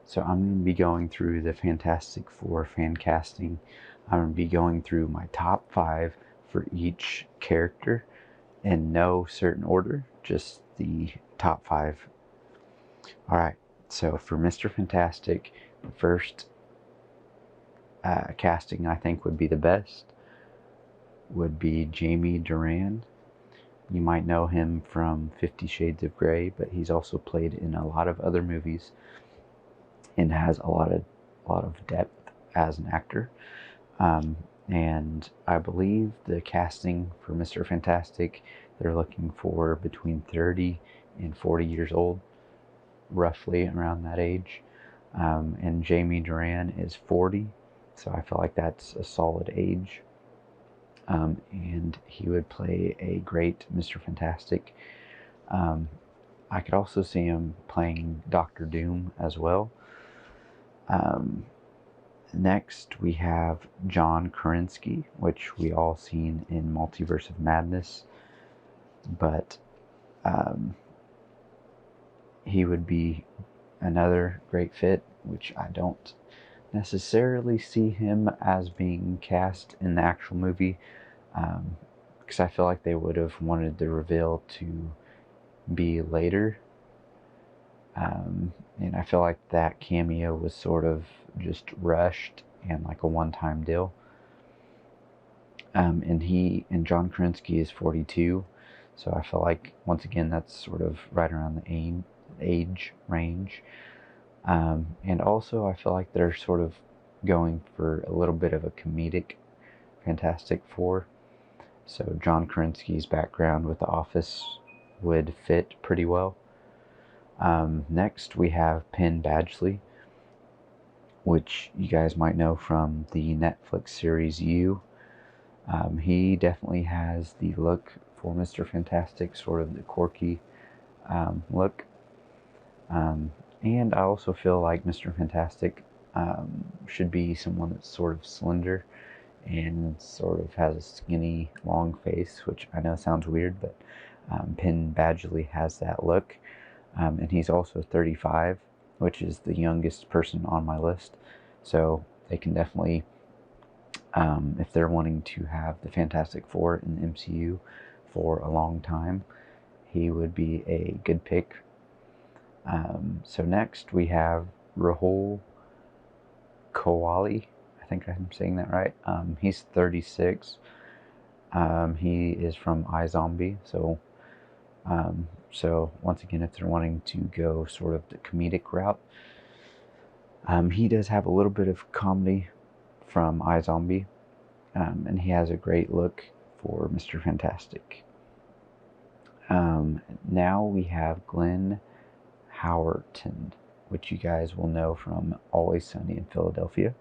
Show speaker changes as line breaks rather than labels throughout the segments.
So I'm going to be going through the Fantastic Four fan casting. I'm going to be going through my top 5 for each character in no certain order, just the top 5. Alright, so for Mr. Fantastic, the first casting I think would be the best would be Jamie Duran. You might know him from 50 Shades of Grey, but he's also played in a lot of other movies and has a lot of depth as an actor. And I believe the casting for Mr. Fantastic, they're looking for between 30 and 40 years old, roughly around that age. And Jamie Duran is 40, so I feel like that's a solid age. And he would play a great Mr. Fantastic. I could also see him playing Doctor Doom as well. Next, we have John Krasinski, which we all seen in Multiverse of Madness, but he would be another great fit, which I don't necessarily see him as being cast in the actual movie, because I feel like they would have wanted the reveal to be later. And I feel like that cameo was sort of just rushed and like a one-time deal. And John Krasinski is 42, so I feel like once again that's sort of right around the age range. And also I feel like they're sort of going for a little bit of a comedic Fantastic Four. So John Krasinski's background with The Office would fit pretty well. Next, we have Penn Badgeley, which you guys might know from the Netflix series You. He definitely has the look for Mr. Fantastic, sort of the quirky look. And I also feel like Mr. Fantastic should be someone that's sort of slender and sort of has a skinny, long face, which I know sounds weird, but Penn Badgeley has that look. And he's also 35, which is the youngest person on my list. So they can definitely, if they're wanting to have the Fantastic Four in the MCU for a long time, he would be a good pick. So next we have Rahul Kawali. I think I'm saying that right. He's 36. He is from iZombie, so once again, if they're wanting to go sort of the comedic route, he does have a little bit of comedy from iZombie, and he has a great look for Mr. Fantastic. Now we have Glenn Howerton, which you guys will know from Always Sunny in Philadelphia.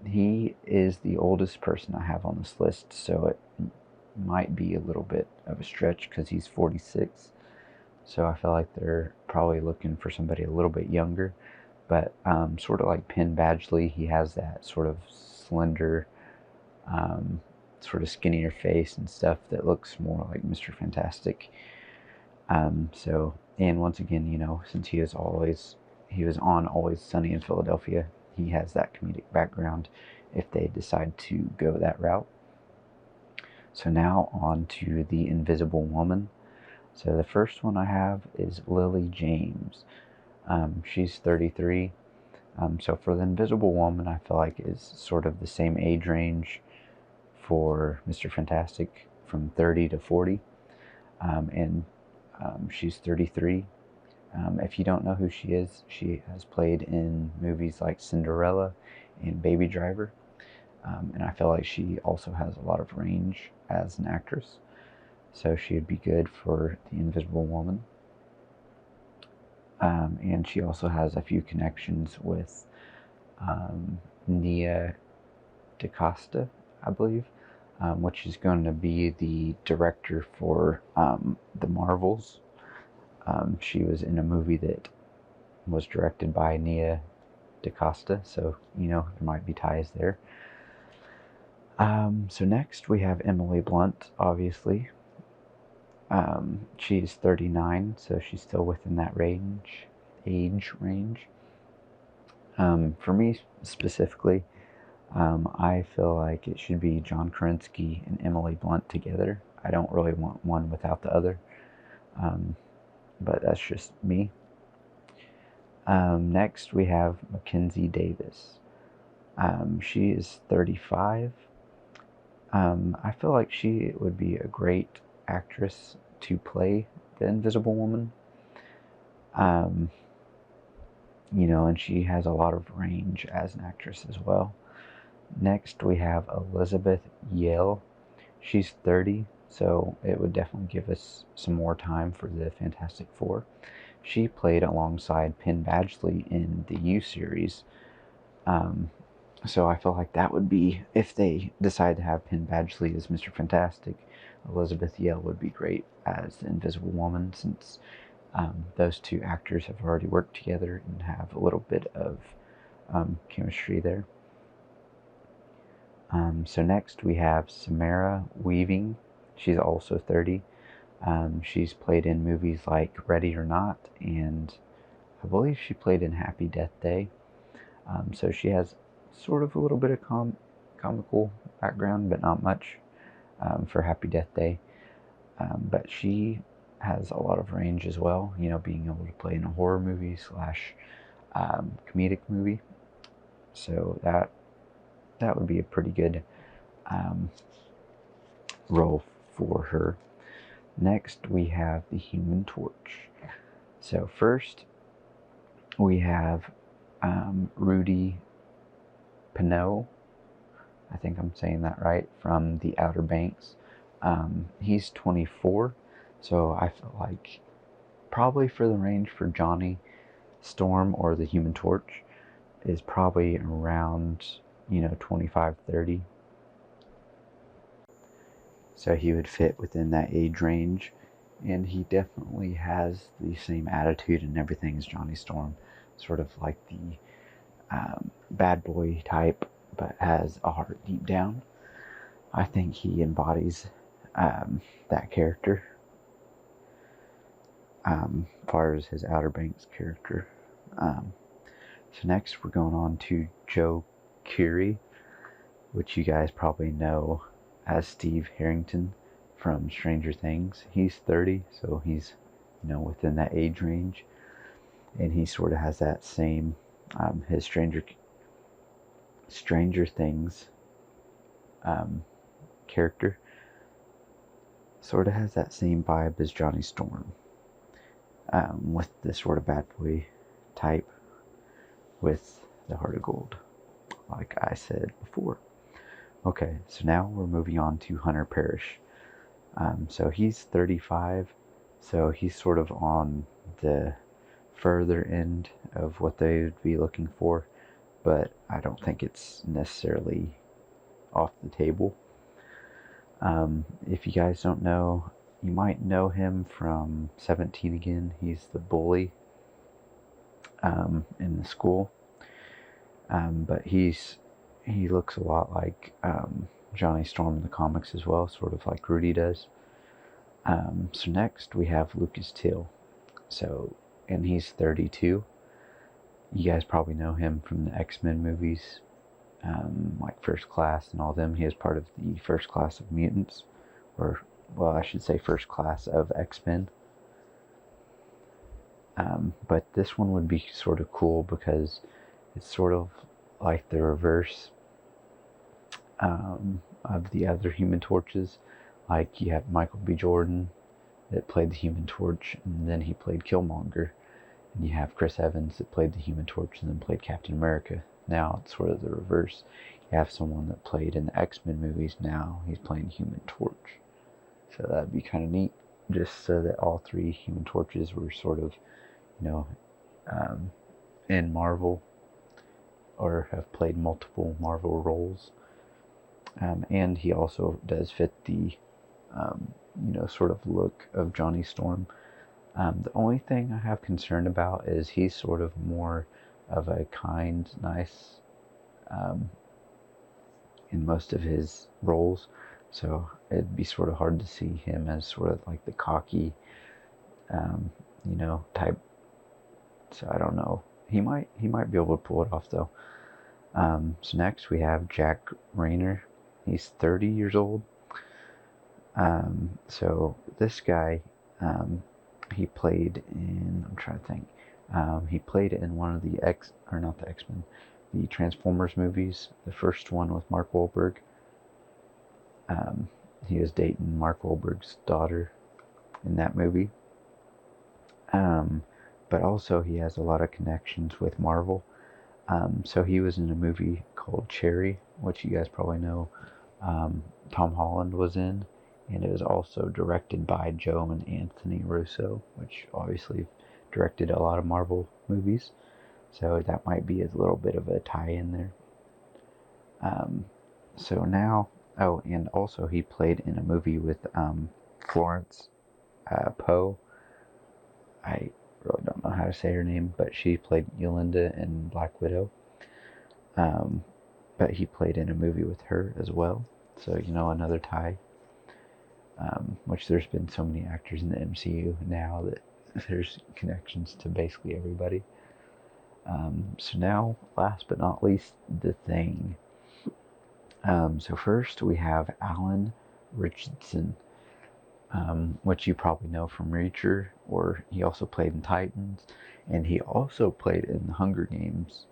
He is the oldest person I have on this list, so it might be a little bit of a stretch because he's 46. So I feel like they're probably looking for somebody a little bit younger. But sort of like Penn Badgeley, he has that sort of slender, sort of skinnier face and stuff that looks more like Mr. Fantastic. And once again, you know, since he was on Always Sunny in Philadelphia, he has that comedic background if they decide to go that route. So now on to the Invisible Woman. So the first one I have is Lily James. She's 33. So for the Invisible Woman, I feel like is sort of the same age range for Mr. Fantastic, from 30 to 40. And she's 33. If you don't know who she is, she has played in movies like Cinderella and Baby Driver. And I feel like she also has a lot of range as an actress. So she would be good for the Invisible Woman. And she also has a few connections with Nia DaCosta, I believe, which is going to be the director for the Marvels. She was in a movie that was directed by Nia DaCosta, so you know there might be ties there. So next we have Emily Blunt, obviously. She's 39, so she's still within that age range. For me specifically, I feel like it should be John Krasinski and Emily Blunt together. I don't really want one without the other, but that's just me. Next, we have Mackenzie Davis. She is 35. I feel like she would be a great actress to play the Invisible Woman. And she has a lot of range as an actress as well. Next, we have Elizabeth Yale. She's 30, so it would definitely give us some more time for the Fantastic Four. She played alongside Penn Badgeley in the U series. So I feel like that would be, if they decide to have Penn Badgeley as Mr. Fantastic, Elizabeth Yale would be great as the Invisible Woman, since those two actors have already worked together and have a little bit of chemistry there. So next we have Samara Weaving. She's also 30. She's played in movies like Ready or Not, and I believe she played in Happy Death Day. So she has sort of a little bit of comical background, but not much for Happy Death Day. But she has a lot of range as well, being able to play in a horror movie / comedic movie. So that would be a pretty good role for her. Next, we have the Human Torch. So first, we have Rudy Pineau. I think I'm saying that right, from The Outer Banks. He's 24, so I feel like probably for the range for Jonny Storm or the Human Torch is probably around 25, 30. So he would fit within that age range, and he definitely has the same attitude and everything as Jonny Storm, sort of like the bad boy type, but has a heart deep down. I think he embodies that character, as far as his Outer Banks character. So next we're going on to Joe Keery, which you guys probably know as Steve Harrington from Stranger Things. He's 30, so he's within that age range, and he sort of has that same his Stranger Things character sort of has that same vibe as Jonny Storm, with this sort of bad boy type with the heart of gold, like I said before. Okay, so now we're moving on to Hunter Parish. So he's 35, so he's sort of on the further end of what they would be looking for, but I don't think it's necessarily off the table. If you guys don't know, you might know him from 17 Again. He's the bully in the school, but he looks a lot like Jonny Storm in the comics as well, sort of like Rudy does. So next we have Lucas Till. And he's 32. You guys probably know him from the X-Men movies, like First Class and all them. He is part of the First Class of Mutants, or, well, I should say First Class of X-Men. But this one would be sort of cool because it's sort of like the reverse of the other Human Torches. Like, you have Michael B. Jordan that played the Human Torch, and then he played Killmonger. And you have Chris Evans that played the Human Torch and then played Captain America. Now it's sort of the reverse. You have someone that played in the X-Men movies, now he's playing Human Torch. So that'd be kind of neat, just so that all three Human Torches were sort of, in Marvel, or have played multiple Marvel roles. And he also does fit the, sort of look of Jonny Storm. The only thing I have concern about is he's sort of more of a kind, nice, in most of his roles. So it'd be sort of hard to see him as sort of like the cocky, type. So I don't know He might be able to pull it off though. So next we have Jack Reynor. He's 30 years old. So this guy, he played in, I'm trying to think, he played in one of the not the X-Men, the Transformers movies. The first one with Mark Wahlberg. He was dating Mark Wahlberg's daughter in that movie. But also he has a lot of connections with Marvel. So he was in a movie called Cherry, which you guys probably know Tom Holland was in. And it was also directed by Joe and Anthony Russo, which obviously directed a lot of Marvel movies. So that might be a little bit of a tie-in there. So now, oh, and also he played in a movie with Florence Poe. I really don't know how to say her name, but she played Yolanda in Black Widow. But he played in a movie with her as well. So, another tie. Which there's been so many actors in the MCU now that there's connections to basically everybody. So now, last but not least, The Thing. So first we have Alan Richardson, which you probably know from Reacher, or he also played in Titans, and he also played in The Hunger Games.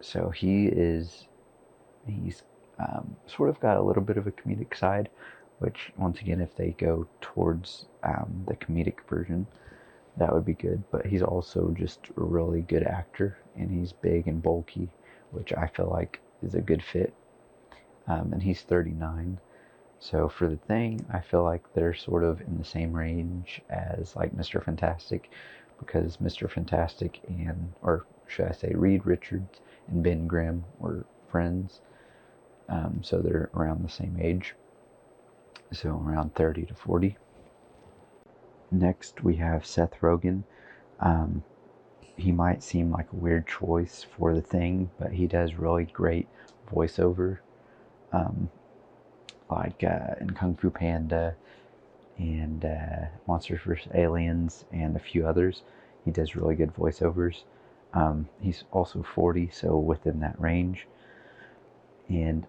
So he's sort of got a little bit of a comedic side, which once again, if they go towards the comedic version, that would be good. But he's also just a really good actor, and he's big and bulky, which I feel like is a good fit. And he's 39. So for The Thing, I feel like they're sort of in the same range as like Mr. Fantastic, because Mr. Fantastic or should I say Reed Richards and Ben Grimm were friends. So they're around the same age. So around 30 to 40. Next we have Seth Rogen. He might seem like a weird choice for The Thing, but he does really great voiceover. Like in Kung Fu Panda and Monsters vs. Aliens and a few others. He does really good voiceovers. He's also 40, so within that range. And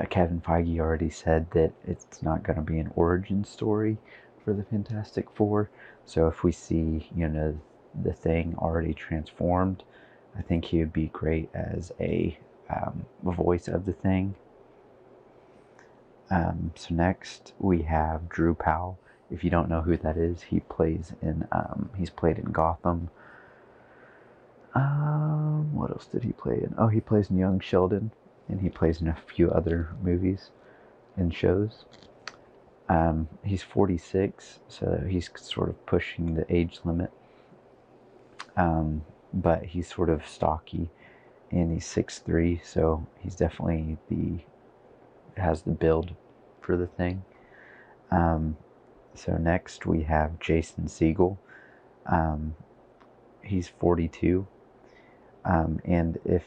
Kevin Feige already said that it's not going to be an origin story for the Fantastic Four. So if we see, The Thing already transformed, I think he would be great as a voice of The Thing. So next we have Drew Powell. If you don't know who that is, he's played in Gotham. What else did he play in? Oh, he plays in Young Sheldon, and he plays in a few other movies and shows. He's 46, so he's sort of pushing the age limit. But he's sort of stocky, and he's 6'3", so he's definitely has the build for The Thing. So next we have Jason Segel. He's 42. And if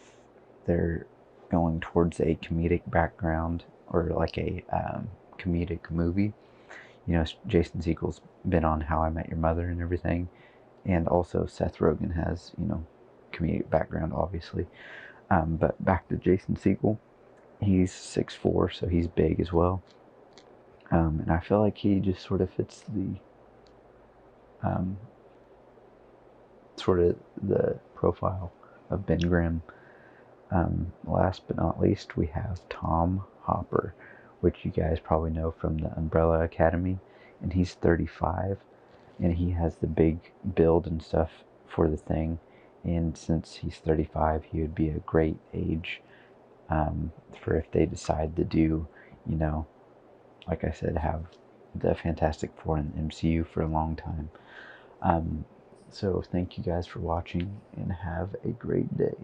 they're going towards a comedic background or like a comedic movie, Jason Segel's been on How I Met Your Mother and everything. And also Seth Rogen has, comedic background, obviously. But back to Jason Segel. He's 6'4", so he's big as well. And I feel like he just sort of fits the profile of Ben Grimm. Last but not least, we have Tom Hopper, which you guys probably know from the Umbrella Academy, and he's 35, and he has the big build and stuff for The Thing, and since he's 35, he would be a great age for if they decide to do, like I said, have the Fantastic Four in the MCU for a long time. So thank you guys for watching, and have a great day.